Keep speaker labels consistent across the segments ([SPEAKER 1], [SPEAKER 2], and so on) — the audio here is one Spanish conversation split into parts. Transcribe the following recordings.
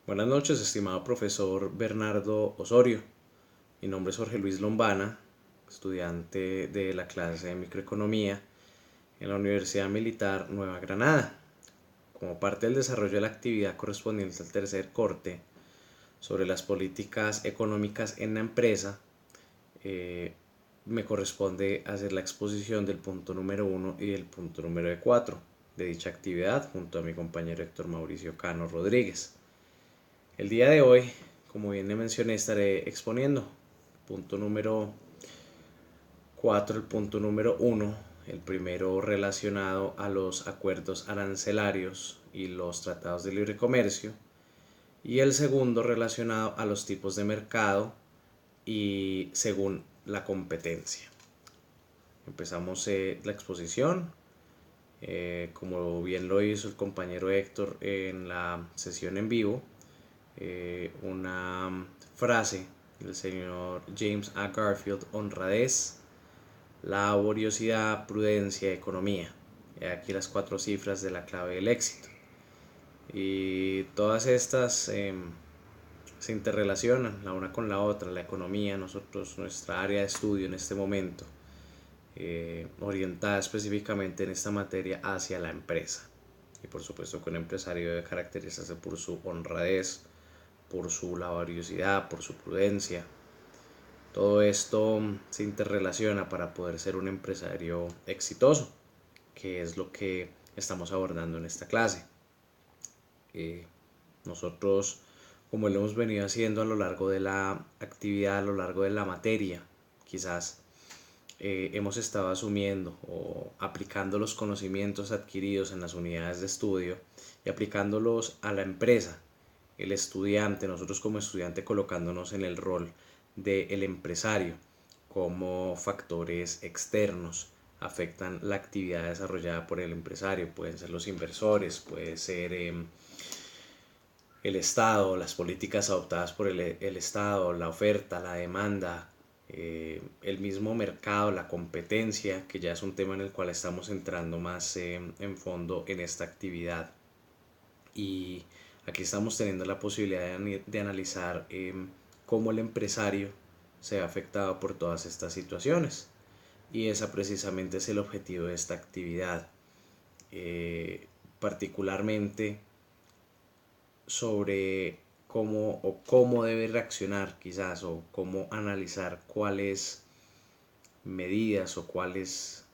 [SPEAKER 1] Buenas noches, estimado profesor Bernardo Osorio. Mi nombre es Jorge Luis Lombana, estudiante de la clase de microeconomía en la Universidad Militar Nueva Granada. Como parte del desarrollo de la actividad correspondiente al tercer corte sobre las políticas económicas en la empresa, eh, me corresponde hacer la exposición del punto número 1 y del punto número 4 de dicha actividad junto a mi compañero Héctor Mauricio Cano Rodríguez. El día de hoy, como bien le mencioné, estaré exponiendo punto número 4, el punto número 1, el primero relacionado a los acuerdos arancelarios y los tratados de libre comercio, y el segundo relacionado a los tipos de mercado y según la competencia. Empezamos la exposición. Como bien lo hizo el compañero Héctor en la sesión en vivo, una frase del señor James A. Garfield: honradez, laboriosidad, prudencia, economía. Aquí las 4 cifras de la clave del éxito. Y todas estas se interrelacionan la una con la otra. La economía, nuestra área de estudio en este momento, orientada específicamente en esta materia hacia la empresa. Y por supuesto que un empresario debe caracterizarse por su honradez, por su laboriosidad, por su prudencia. Todo esto se interrelaciona para poder ser un empresario exitoso, que es lo que estamos abordando en esta clase. Nosotros, como lo hemos venido haciendo a lo largo de la actividad, a lo largo de la materia, quizás hemos estado asumiendo o aplicando los conocimientos adquiridos en las unidades de estudio y aplicándolos a la empresa, el estudiante, nosotros como estudiante colocándonos en el rol del empresario, como factores externos afectan la actividad desarrollada por el empresario. Pueden ser los inversores, puede ser el Estado, las políticas adoptadas por el Estado, la oferta, la demanda, el mismo mercado, la competencia, que ya es un tema en el cual estamos entrando más en fondo en esta actividad. Y aquí estamos teniendo la posibilidad de analizar cómo el empresario se ha afectado por todas estas situaciones. Y ese precisamente es el objetivo de esta actividad. Particularmente sobre cómo debe reaccionar quizás, o cómo analizar cuáles medidas o cuáles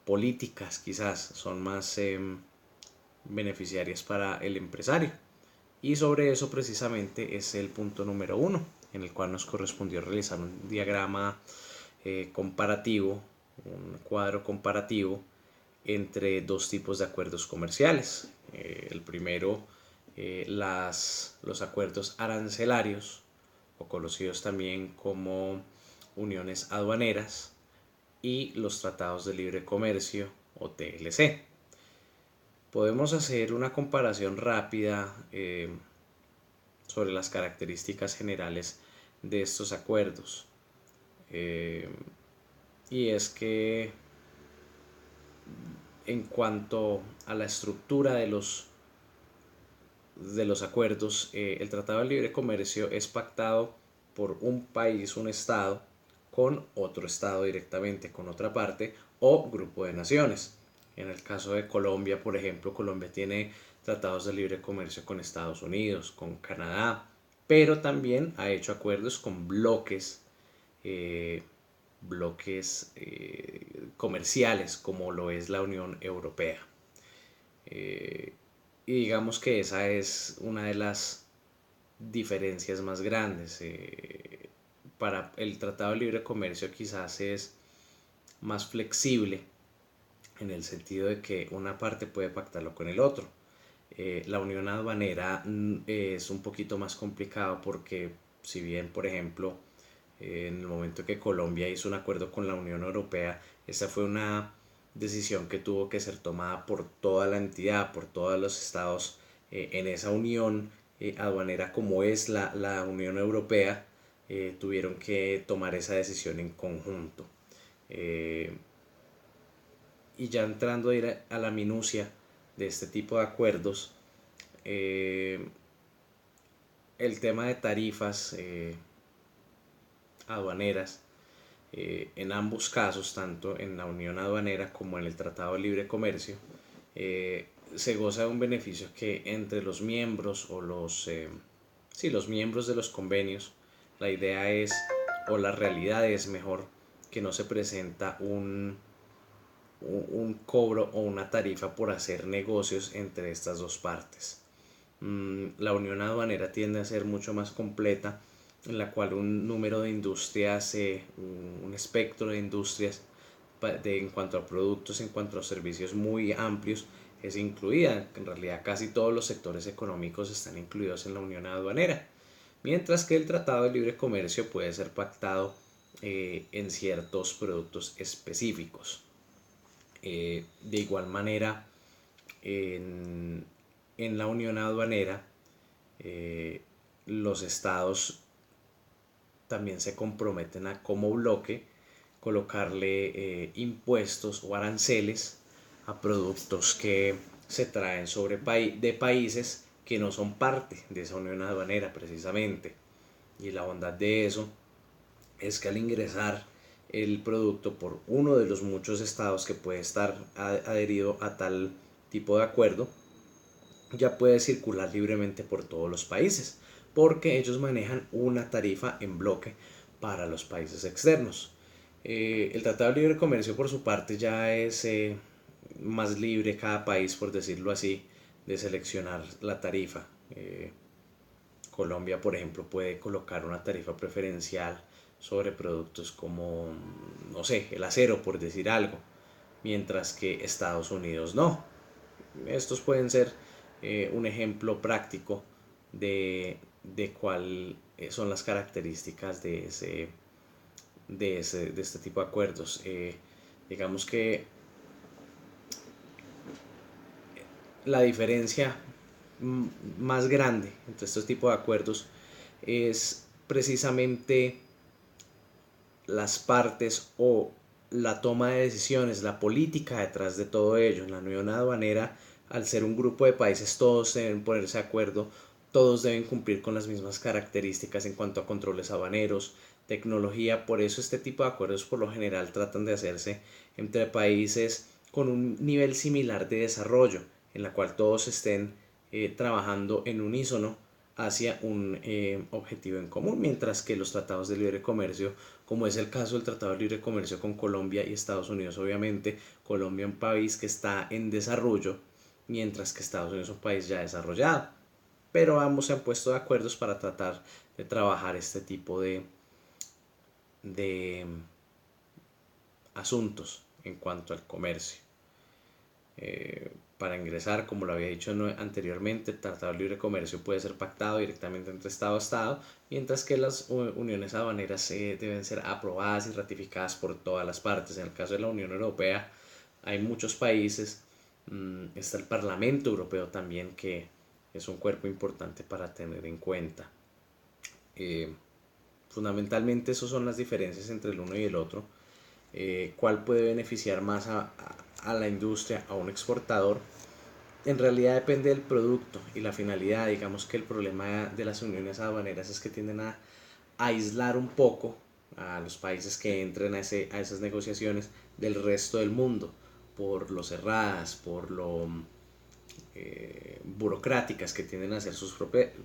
[SPEAKER 1] políticas quizás son más beneficiarias para el empresario. Y sobre eso precisamente es el punto número 1, en el cual nos correspondió realizar un diagrama comparativo, un cuadro comparativo entre dos tipos de acuerdos comerciales. El primero, los acuerdos arancelarios, o conocidos también como uniones aduaneras, y los tratados de libre comercio, o TLC. Podemos hacer una comparación rápida sobre las características generales de estos acuerdos. Y es que en cuanto a la estructura de los acuerdos, el Tratado de Libre Comercio es pactado por un país, un estado, con otro estado directamente, con otra parte o grupo de naciones. En el caso de Colombia, por ejemplo, Colombia tiene tratados de libre comercio con Estados Unidos, con Canadá, pero también ha hecho acuerdos con eh, comerciales, como lo es la Unión Europea. Y digamos que esa es una de las diferencias más grandes. Para el Tratado de Libre Comercio quizás es más flexible en el sentido de que una parte puede pactarlo con el otro. La unión aduanera es un poquito más complicado porque, si bien, por ejemplo, en el momento que Colombia hizo un acuerdo con la Unión Europea, esa fue una decisión que tuvo que ser tomada por toda la entidad, por todos los estados en esa unión aduanera como es la Unión Europea. Tuvieron que tomar esa decisión en conjunto. Eh, y ya entrando a la minucia de este tipo de acuerdos, eh, el tema de tarifas aduaneras, en ambos casos, tanto en la Unión Aduanera como en el Tratado de Libre Comercio, se goza de un beneficio que entre los miembros o los miembros de los convenios, la idea es, o la realidad es mejor, que no se presenta un cobro o una tarifa por hacer negocios entre estas dos partes. La unión aduanera tiende a ser mucho más completa, en la cual un número de industrias, un espectro de industrias en cuanto a productos, en cuanto a servicios muy amplios, es incluida. En realidad casi todos los sectores económicos están incluidos en la unión aduanera, mientras que el tratado de libre comercio puede ser pactado en ciertos productos específicos. De igual manera, en, en la unión aduanera, los estados también se comprometen a, como bloque, colocarle impuestos o aranceles a productos que se traen de países que no son parte de esa unión aduanera precisamente. Y la bondad de eso es que al ingresar el producto por uno de los muchos estados que puede estar adherido a tal tipo de acuerdo, ya puede circular libremente por todos los países, porque ellos manejan una tarifa en bloque para los países externos. El Tratado de Libre Comercio, por su parte, ya es más libre cada país, por decirlo así, de seleccionar la tarifa. Colombia, por ejemplo, puede colocar una tarifa preferencial sobre productos como, no sé, el acero, por decir algo, mientras que Estados Unidos no. Estos pueden ser un ejemplo práctico de cuáles son las características de este tipo de acuerdos. Digamos que la diferencia más grande entre estos tipos de acuerdos es precisamente las partes o la toma de decisiones, la política detrás de todo ello. En la unión aduanera, al ser un grupo de países, todos deben ponerse de acuerdo, todos deben cumplir con las mismas características en cuanto a controles aduaneros, tecnología. Por eso este tipo de acuerdos por lo general tratan de hacerse entre países con un nivel similar de desarrollo, en la cual todos estén trabajando en unísono hacia un objetivo en común, mientras que los tratados de libre comercio, como es el caso del Tratado de Libre Comercio con Colombia y Estados Unidos, obviamente Colombia es un país que está en desarrollo, mientras que Estados Unidos es un país ya desarrollado, pero ambos se han puesto de acuerdos para tratar de trabajar este tipo de asuntos en cuanto al comercio. Para ingresar, como lo había dicho anteriormente, el Tratado de Libre Comercio puede ser pactado directamente entre Estado a Estado, mientras que las uniones aduaneras deben ser aprobadas y ratificadas por todas las partes. En el caso de la Unión Europea hay muchos países, está el Parlamento Europeo también, que es un cuerpo importante para tener en cuenta. Fundamentalmente esas son las diferencias entre el uno y el otro. ¿Cuál puede beneficiar más a la industria, a un exportador? En realidad depende del producto y la finalidad. Digamos que el problema de las uniones aduaneras es que tienden a aislar un poco a los países que entren a esas negociaciones del resto del mundo, por lo cerradas, por lo burocráticas que tienden a ser sus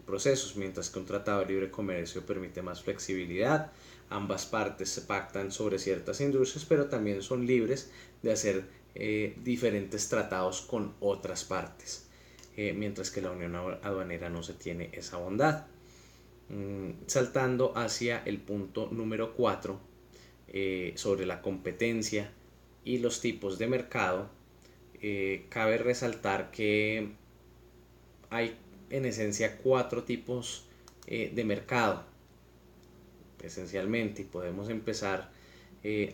[SPEAKER 1] procesos, mientras que un tratado de libre comercio permite más flexibilidad. Ambas partes se pactan sobre ciertas industrias, pero también son libres de hacer diferentes tratados con otras partes, mientras que la unión aduanera no se tiene esa bondad. Saltando hacia el punto número 4, sobre la competencia y los tipos de mercado, cabe resaltar que hay en esencia 4 tipos de mercado, esencialmente, y podemos empezar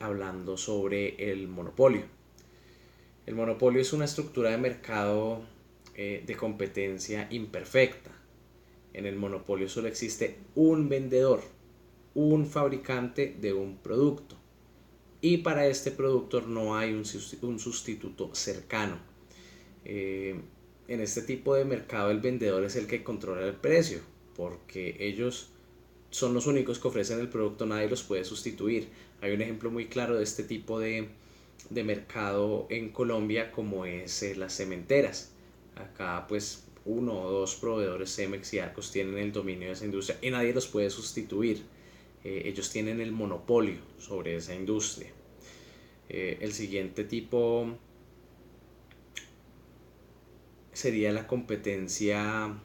[SPEAKER 1] hablando sobre el monopolio. El monopolio es una estructura de mercado de competencia imperfecta. En el monopolio solo existe un vendedor, un fabricante de un producto, y para este producto no hay un sustituto cercano. En este tipo de mercado el vendedor es el que controla el precio, porque ellos son los únicos que ofrecen el producto, nadie los puede sustituir. Hay un ejemplo muy claro de este tipo de mercado en Colombia, como es las cementeras. Acá pues uno o dos proveedores, Cemex y Arcos, tienen el dominio de esa industria y nadie los puede sustituir. Ellos tienen el monopolio sobre esa industria. El siguiente tipo sería la competencia,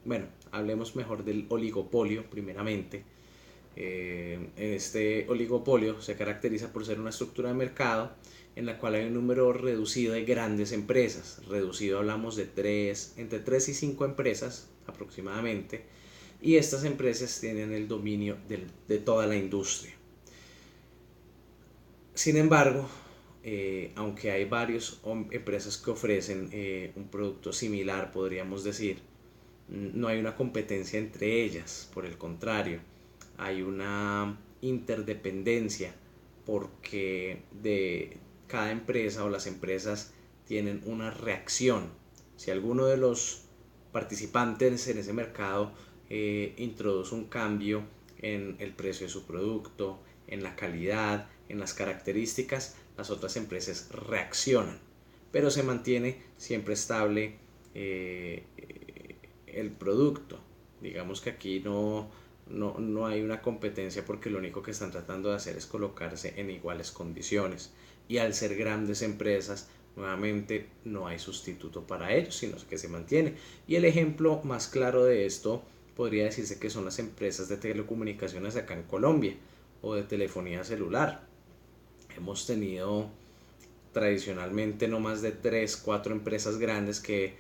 [SPEAKER 1] bueno, hablemos mejor del oligopolio primeramente. Este oligopolio se caracteriza por ser una estructura de mercado en la cual hay un número reducido de grandes empresas. Reducido hablamos de entre 3 y 5 empresas aproximadamente, y estas empresas tienen el dominio de toda la industria. Sin embargo, aunque hay varias empresas que ofrecen un producto similar, podríamos decir, no hay una competencia entre ellas. Por el contrario, hay una interdependencia, porque de cada empresa o las empresas tienen una reacción. Si alguno de los participantes en ese mercado introduce un cambio en el precio de su producto, en la calidad, en las características, las otras empresas reaccionan, pero se mantiene siempre estable el producto. Digamos que aquí no hay una competencia, porque lo único que están tratando de hacer es colocarse en iguales condiciones, y al ser grandes empresas, nuevamente no hay sustituto para ellos, sino que se mantiene. Y el ejemplo más claro de esto podría decirse que son las empresas de telecomunicaciones acá en Colombia, o de telefonía celular. Hemos tenido tradicionalmente no más de 3 4 empresas grandes que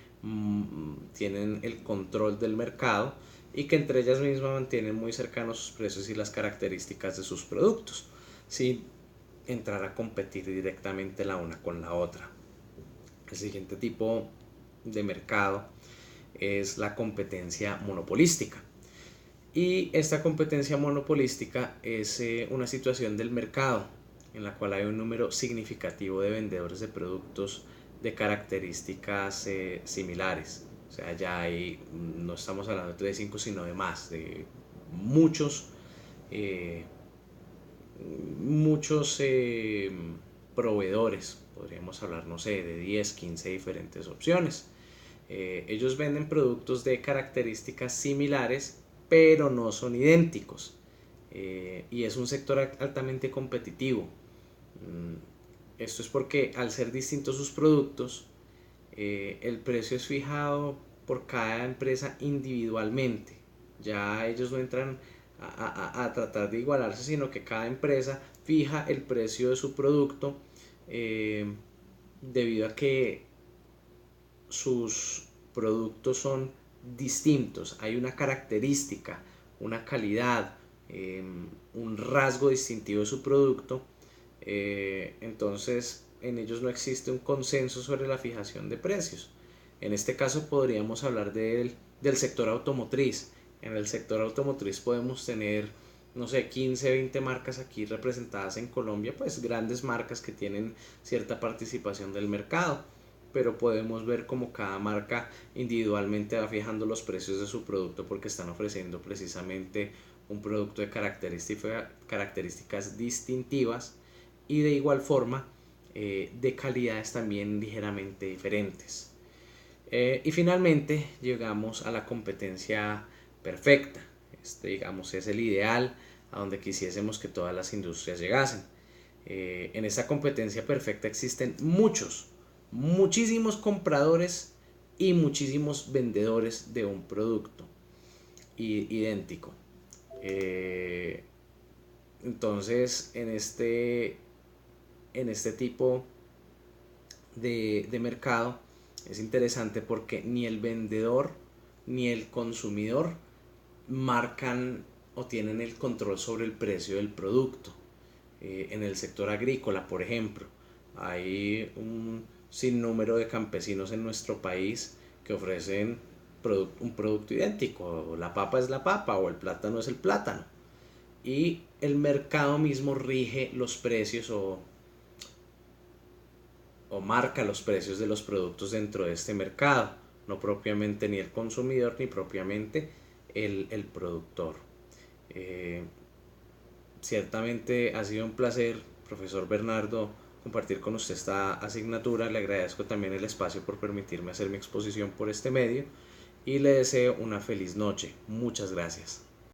[SPEAKER 1] tienen el control del mercado, y que entre ellas mismas mantienen muy cercanos sus precios y las características de sus productos, sin entrar a competir directamente la una con la otra. El siguiente tipo de mercado es la competencia monopolística. Y esta competencia monopolística es una situación del mercado en la cual hay un número significativo de vendedores de productos de características similares. O sea, ya hay, no estamos hablando de 3, 5, sino de más, de muchos, eh, muchos proveedores. Podríamos hablar, no sé, de 10, 15 diferentes opciones. Ellos venden productos de características similares, pero no son idénticos. Y es un sector altamente competitivo. Esto es porque, al ser distintos sus productos, el precio es fijado por cada empresa individualmente. Ya ellos no entran a tratar de igualarse, sino que cada empresa fija el precio de su producto, debido a que sus productos son distintos. Hay una característica, una calidad, un rasgo distintivo de su producto. Entonces en ellos no existe un consenso sobre la fijación de precios. En este caso podríamos hablar del sector automotriz. En el sector automotriz podemos tener, no sé, 15, 20 marcas aquí representadas en Colombia, pues grandes marcas que tienen cierta participación del mercado, pero podemos ver como cada marca individualmente va fijando los precios de su producto, porque están ofreciendo precisamente un producto de características distintivas, y de igual forma de calidades también ligeramente diferentes. Y finalmente llegamos a la competencia perfecta. Este, digamos, es el ideal a donde quisiésemos que todas las industrias llegasen. En esta competencia perfecta existen muchísimos compradores y muchísimos vendedores de un producto idéntico. Entonces, en este tipo de mercado es interesante, porque ni el vendedor ni el consumidor marcan o tienen el control sobre el precio del producto. En el sector agrícola, por ejemplo, hay un sinnúmero de campesinos en nuestro país que ofrecen un producto idéntico. La papa es la papa, o el plátano es el plátano, y el mercado mismo rige los precios, o marca los precios de los productos dentro de este mercado, no propiamente ni el consumidor ni propiamente el productor. Ciertamente ha sido un placer, profesor Bernardo, compartir con usted esta asignatura. Le agradezco también el espacio por permitirme hacer mi exposición por este medio y le deseo una feliz noche. Muchas gracias.